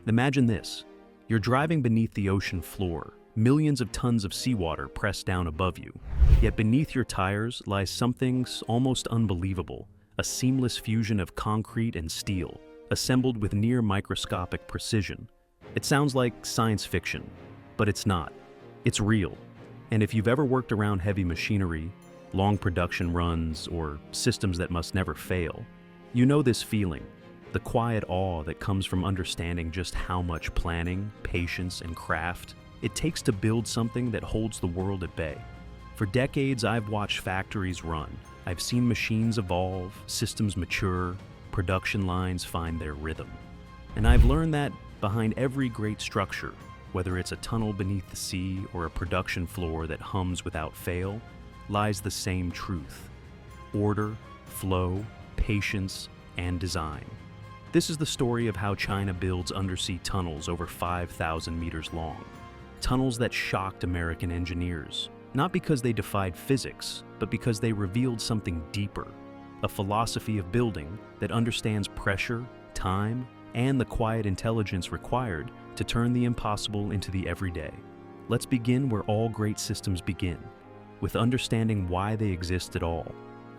Imagine this. You're driving beneath the ocean floor, millions of tons of seawater pressed down above you. Yet beneath your tires lies something almost unbelievable, a seamless fusion of concrete and steel, assembled with near microscopic precision. It sounds like science fiction, but it's not. It's real. And if you've ever worked around heavy machinery, long production runs, or systems that must never fail, you know this feeling, the quiet awe that comes from understanding just how much planning, patience, and craft it takes to build something that holds the world at bay. For decades, I've watched factories run. I've seen machines evolve, systems mature, production lines find their rhythm. And I've learned that behind every great structure, whether it's a tunnel beneath the sea or a production floor that hums without fail, lies the same truth: order, flow, patience, and design. This is the story of how China builds undersea tunnels over 5,000 meters long. Tunnels that shocked American engineers, not because they defied physics, but because they revealed something deeper, a philosophy of building that understands pressure, time, and the quiet intelligence required to turn the impossible into the everyday. Let's begin where all great systems begin, with understanding why they exist at all.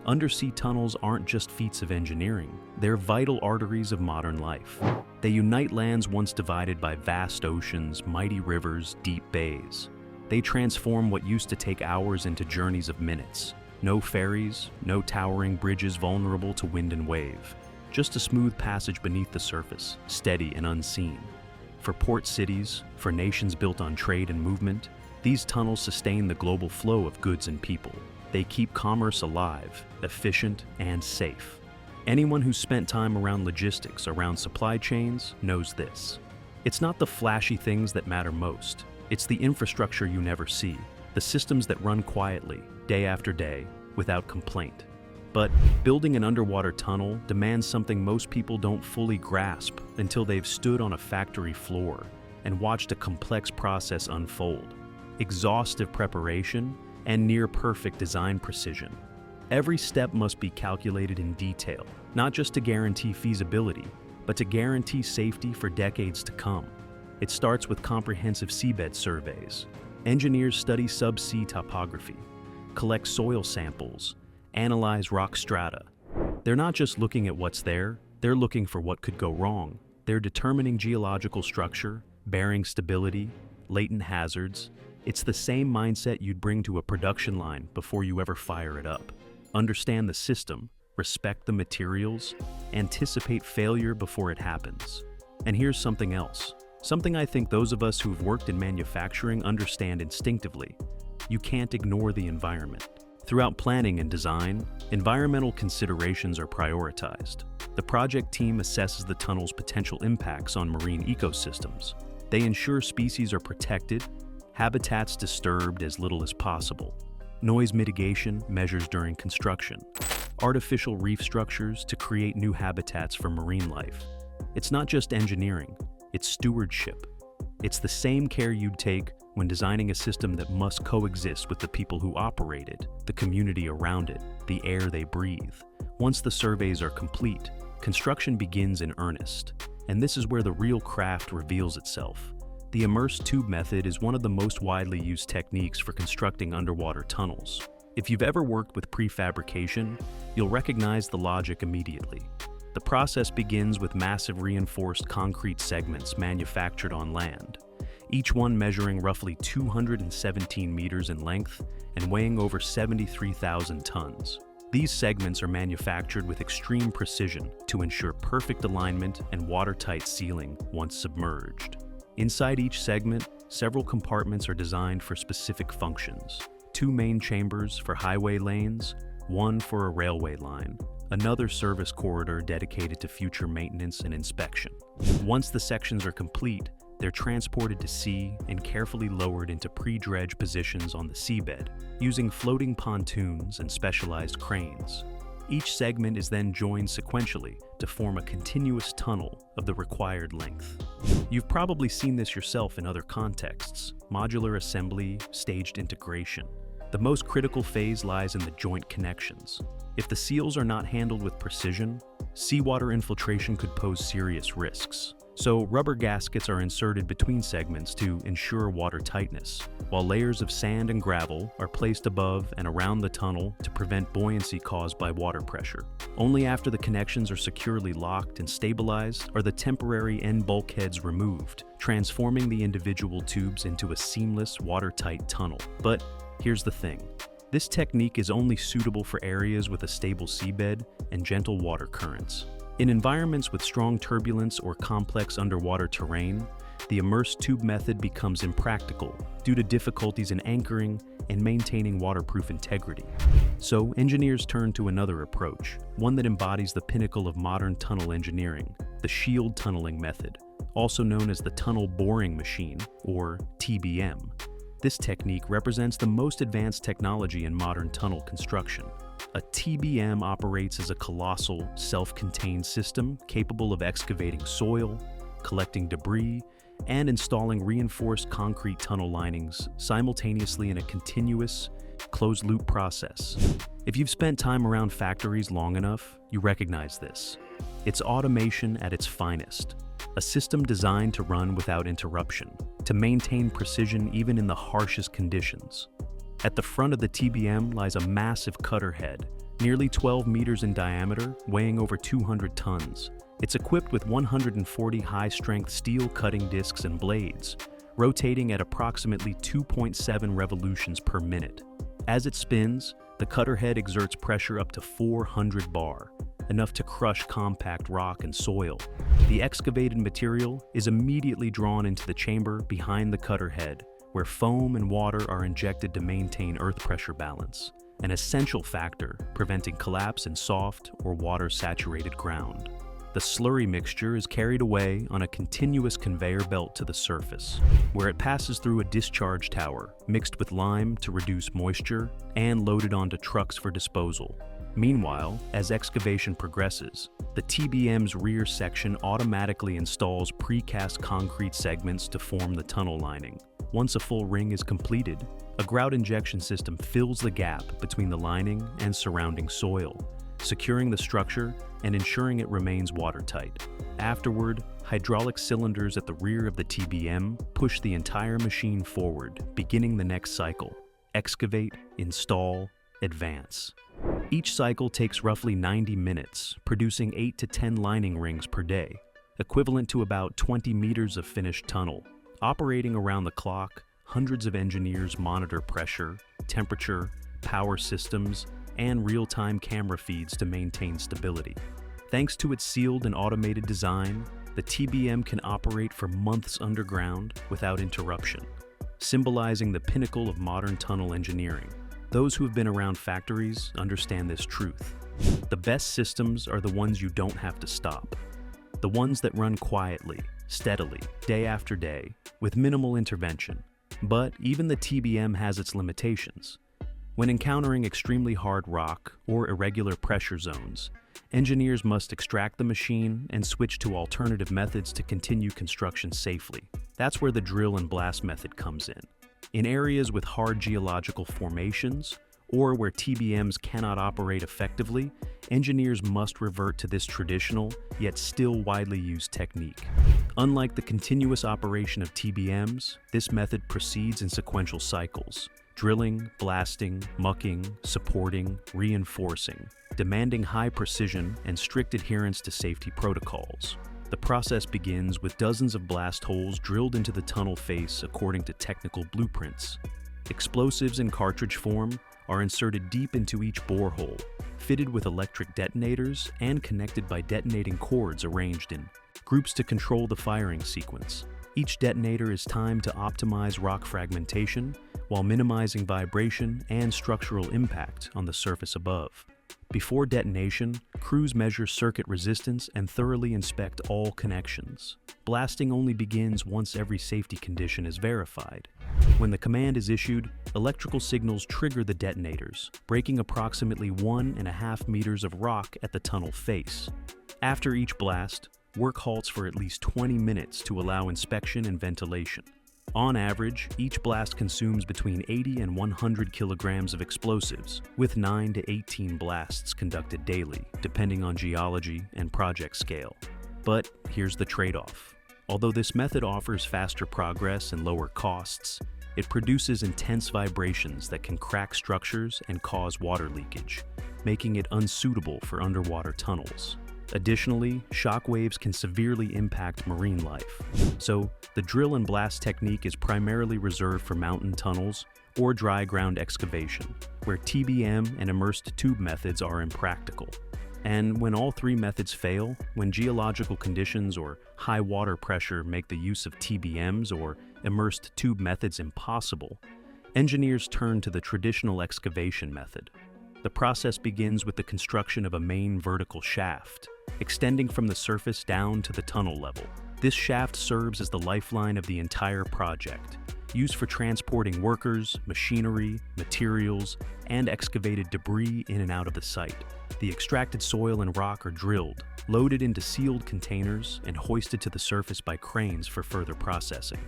Undersea tunnels aren't just feats of engineering, they're vital arteries of modern life. They unite lands once divided by vast oceans, mighty rivers, deep bays. They transform what used to take hours into journeys of minutes. No ferries, no towering bridges vulnerable to wind and wave. Just a smooth passage beneath the surface, steady and unseen. For port cities, for nations built on trade and movement, these tunnels sustain the global flow of goods and people. They keep commerce alive, efficient, and safe. Anyone who's spent time around logistics, around supply chains, knows this. It's not the flashy things that matter most. It's the infrastructure you never see, the systems that run quietly, day after day, without complaint. But building an underwater tunnel demands something most people don't fully grasp until they've stood on a factory floor and watched a complex process unfold. Exhaustive preparation and near-perfect design precision. Every step must be calculated in detail, not just to guarantee feasibility, but to guarantee safety for decades to come. It starts with comprehensive seabed surveys. Engineers study subsea topography, collect soil samples, analyze rock strata. They're not just looking at what's there, they're looking for what could go wrong. They're determining geological structure, bearing stability, latent hazards. It's the same mindset you'd bring to a production line before you ever fire it up. Understand the system, respect the materials, anticipate failure before it happens. And here's something else. Something I think those of us who've worked in manufacturing understand instinctively. You can't ignore the environment. Throughout planning and design, environmental considerations are prioritized. The project team assesses the tunnel's potential impacts on marine ecosystems. They ensure species are protected, habitats disturbed as little as possible, noise mitigation measures during construction, artificial reef structures to create new habitats for marine life. It's not just engineering, it's stewardship. It's the same care you'd take when designing a system that must coexist with the people who operate it, the community around it, the air they breathe. Once the surveys are complete, construction begins in earnest. And this is where the real craft reveals itself. The immersed tube method is one of the most widely used techniques for constructing underwater tunnels. If you've ever worked with prefabrication, you'll recognize the logic immediately. The process begins with massive reinforced concrete segments manufactured on land, each one measuring roughly 217 meters in length and weighing over 73,000 tons. These segments are manufactured with extreme precision to ensure perfect alignment and watertight sealing once submerged. Inside each segment, several compartments are designed for specific functions. 2 main chambers for highway lanes, 1 for a railway line, another service corridor dedicated to future maintenance and inspection. Once the sections are complete, they're transported to sea and carefully lowered into pre-dredge positions on the seabed, using floating pontoons and specialized cranes. Each segment is then joined sequentially to form a continuous tunnel of the required length. You've probably seen this yourself in other contexts: modular assembly, staged integration. The most critical phase lies in the joint connections. If the seals are not handled with precision, seawater infiltration could pose serious risks. So rubber gaskets are inserted between segments to ensure water tightness, while layers of sand and gravel are placed above and around the tunnel to prevent buoyancy caused by water pressure. Only after the connections are securely locked and stabilized are the temporary end bulkheads removed, transforming the individual tubes into a seamless, watertight tunnel. But here's the thing. This technique is only suitable for areas with a stable seabed and gentle water currents. In environments with strong turbulence or complex underwater terrain, the immersed tube method becomes impractical due to difficulties in anchoring and maintaining waterproof integrity. So engineers turn to another approach, one that embodies the pinnacle of modern tunnel engineering, the shield tunneling method, also known as the tunnel boring machine, or TBM. This technique represents the most advanced technology in modern tunnel construction. A TBM operates as a colossal, self-contained system capable of excavating soil, collecting debris, and installing reinforced concrete tunnel linings simultaneously in a continuous, closed-loop process. If you've spent time around factories long enough, you recognize this. It's automation at its finest, a system designed to run without interruption, to maintain precision even in the harshest conditions. At the front of the TBM lies a massive cutter head, nearly 12 meters in diameter, weighing over 200 tons. It's equipped with 140 high-strength steel cutting discs and blades, rotating at approximately 2.7 revolutions per minute. As it spins, the cutter head exerts pressure up to 400 bar, enough to crush compact rock and soil. The excavated material is immediately drawn into the chamber behind the cutter head, where foam and water are injected to maintain earth pressure balance, an essential factor preventing collapse in soft or water-saturated ground. The slurry mixture is carried away on a continuous conveyor belt to the surface, where it passes through a discharge tower mixed with lime to reduce moisture and loaded onto trucks for disposal. Meanwhile, as excavation progresses, the TBM's rear section automatically installs precast concrete segments to form the tunnel lining. Once a full ring is completed, a grout injection system fills the gap between the lining and surrounding soil, securing the structure and ensuring it remains watertight. Afterward, hydraulic cylinders at the rear of the TBM push the entire machine forward, beginning the next cycle: excavate, install, advance. Each cycle takes roughly 90 minutes, producing 8 to 10 lining rings per day, equivalent to about 20 meters of finished tunnel. Operating around the clock, hundreds of engineers monitor pressure, temperature, power systems, and real-time camera feeds to maintain stability. Thanks to its sealed and automated design, the TBM can operate for months underground without interruption, symbolizing the pinnacle of modern tunnel engineering. Those who have been around factories understand this truth. The best systems are the ones you don't have to stop, the ones that run quietly, steadily, day after day, with minimal intervention. But even the TBM has its limitations. When encountering extremely hard rock or irregular pressure zones, engineers must extract the machine and switch to alternative methods to continue construction safely. That's where the drill and blast method comes in. In areas with hard geological formations, or where TBMs cannot operate effectively, engineers must revert to this traditional, yet still widely used technique. Unlike the continuous operation of TBMs, this method proceeds in sequential cycles: drilling, blasting, mucking, supporting, reinforcing, demanding high precision and strict adherence to safety protocols. The process begins with dozens of blast holes drilled into the tunnel face according to technical blueprints. Explosives in cartridge form are inserted deep into each borehole, fitted with electric detonators and connected by detonating cords arranged in groups to control the firing sequence. Each detonator is timed to optimize rock fragmentation while minimizing vibration and structural impact on the surface above. Before detonation, crews measure circuit resistance and thoroughly inspect all connections. Blasting only begins once every safety condition is verified. When the command is issued, electrical signals trigger the detonators, breaking approximately 1.5 meters of rock at the tunnel face. After each blast, work halts for at least 20 minutes to allow inspection and ventilation. On average, each blast consumes between 80 and 100 kilograms of explosives, with 9 to 18 blasts conducted daily, depending on geology and project scale. But here's the trade-off. Although this method offers faster progress and lower costs, it produces intense vibrations that can crack structures and cause water leakage, making it unsuitable for underwater tunnels. Additionally, shock waves can severely impact marine life. So, the drill and blast technique is primarily reserved for mountain tunnels or dry ground excavation, where TBM and immersed tube methods are impractical. And when all three methods fail, when geological conditions or high water pressure make the use of TBMs or immersed tube methods impossible, engineers turn to the traditional excavation method. The process begins with the construction of a main vertical shaft, extending from the surface down to the tunnel level. This shaft serves as the lifeline of the entire project, used for transporting workers, machinery, materials, and excavated debris in and out of the site. The extracted soil and rock are drilled, loaded into sealed containers, and hoisted to the surface by cranes for further processing.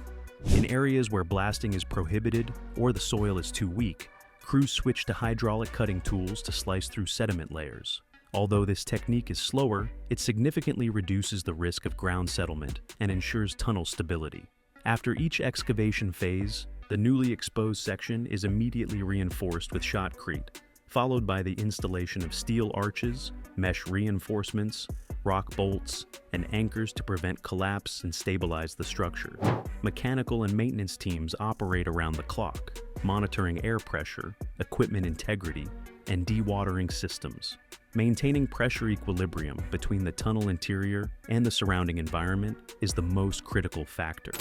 In areas where blasting is prohibited or the soil is too weak, crews switch to hydraulic cutting tools to slice through sediment layers. Although this technique is slower, it significantly reduces the risk of ground settlement and ensures tunnel stability. After each excavation phase, the newly exposed section is immediately reinforced with shotcrete, followed by the installation of steel arches, mesh reinforcements, rock bolts, and anchors to prevent collapse and stabilize the structure. Mechanical and maintenance teams operate around the clock, monitoring air pressure, equipment integrity, and dewatering systems. Maintaining pressure equilibrium between the tunnel interior and the surrounding environment is the most critical factor.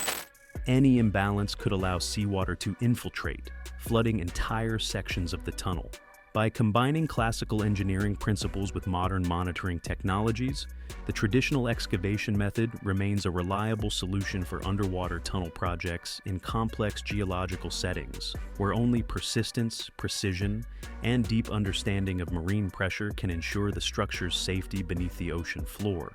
Any imbalance could allow seawater to infiltrate, flooding entire sections of the tunnel. By combining classical engineering principles with modern monitoring technologies, the traditional excavation method remains a reliable solution for underwater tunnel projects in complex geological settings, where only persistence, precision, and deep understanding of marine pressure can ensure the structure's safety beneath the ocean floor.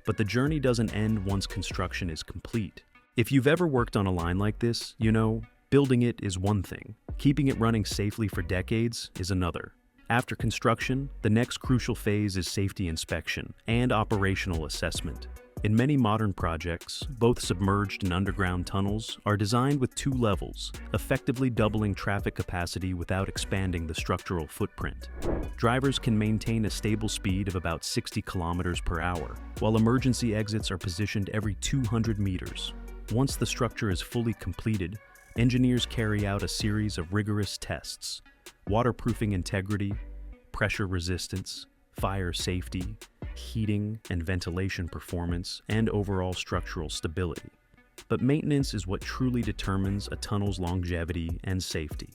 But the journey doesn't end once construction is complete. If you've ever worked on a line like this, you know, building it is one thing. Keeping it running safely for decades is another. After construction, the next crucial phase is safety inspection and operational assessment. In many modern projects, both submerged and underground tunnels are designed with two levels, effectively doubling traffic capacity without expanding the structural footprint. Drivers can maintain a stable speed of about 60 kilometers per hour, while emergency exits are positioned every 200 meters. Once the structure is fully completed, engineers carry out a series of rigorous tests: waterproofing integrity, pressure resistance, fire safety, heating and ventilation performance, and overall structural stability. But maintenance is what truly determines a tunnel's longevity and safety.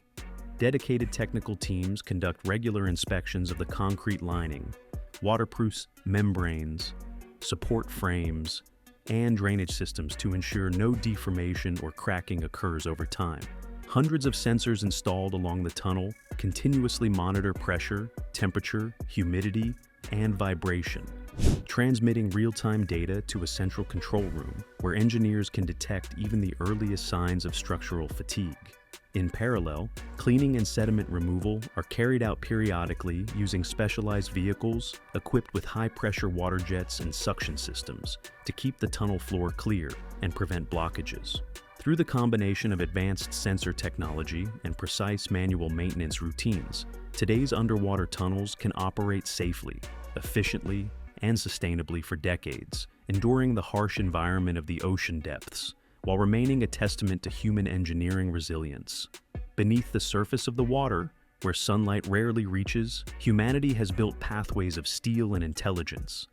Dedicated technical teams conduct regular inspections of the concrete lining, waterproof membranes, support frames, and drainage systems to ensure no deformation or cracking occurs over time. Hundreds of sensors installed along the tunnel continuously monitor pressure, temperature, humidity, and vibration, transmitting real-time data to a central control room where engineers can detect even the earliest signs of structural fatigue. In parallel, cleaning and sediment removal are carried out periodically using specialized vehicles equipped with high-pressure water jets and suction systems to keep the tunnel floor clear and prevent blockages. Through the combination of advanced sensor technology and precise manual maintenance routines, today's underwater tunnels can operate safely, efficiently, and sustainably for decades, enduring the harsh environment of the ocean depths, while remaining a testament to human engineering resilience. Beneath the surface of the water, where sunlight rarely reaches, humanity has built pathways of steel and intelligence.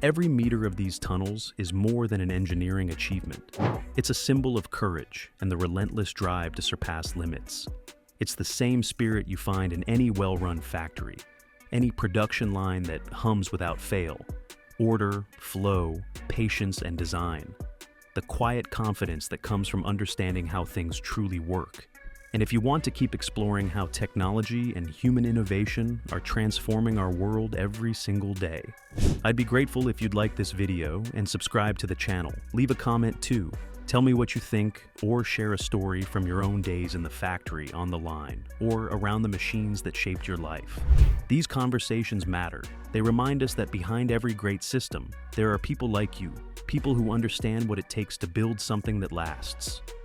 Every meter of these tunnels is more than an engineering achievement. It's a symbol of courage and the relentless drive to surpass limits. It's the same spirit you find in any well-run factory, any production line that hums without fail. Order, flow, patience, and design. The quiet confidence that comes from understanding how things truly work. And if you want to keep exploring how technology and human innovation are transforming our world every single day, I'd be grateful if you'd like this video and subscribe to the channel. Leave a comment too. Tell me what you think, or share a story from your own days in the factory, on the line, or around the machines that shaped your life. These conversations matter. They remind us that behind every great system, there are people like you, people who understand what it takes to build something that lasts.